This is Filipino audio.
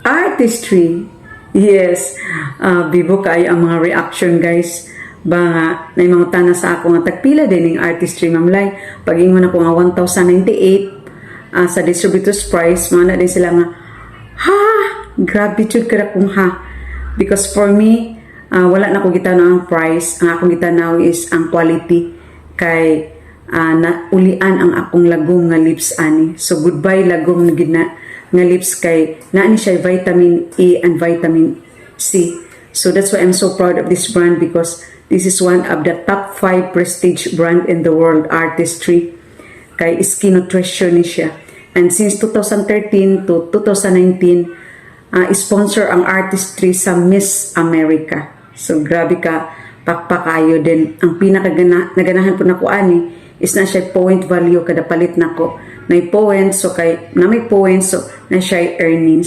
artistry. Yes, bibo kayo ang mga reaction guys. Ba na mga tana sa ako nga tagpila din ng artistry mamlay. Pag-ingon ako nga 1,098 sa distributor's price, mga na din sila nga, ha! Grabe jud kada kung ha. Because for me, wala na ko gitanaw ang price. Ang akong gitanaw is ang quality. Kay naulian ang akong lagom nga lips ani. So goodbye lagom na gina nga lips kay naani siya vitamin A and vitamin C. So that's why I'm so proud of this brand because this is one of the top 5 prestige brand in the world, artistry. Kay skin nutrition ni siya. And since 2013 to 2019, sponsor ang artistry sa Miss America. So grabe ka, pakpakayo din. Ang pinakaganahan po na ko ani is na siya point value kada palit na ko. May points, so kay na may points, so na siya earnings.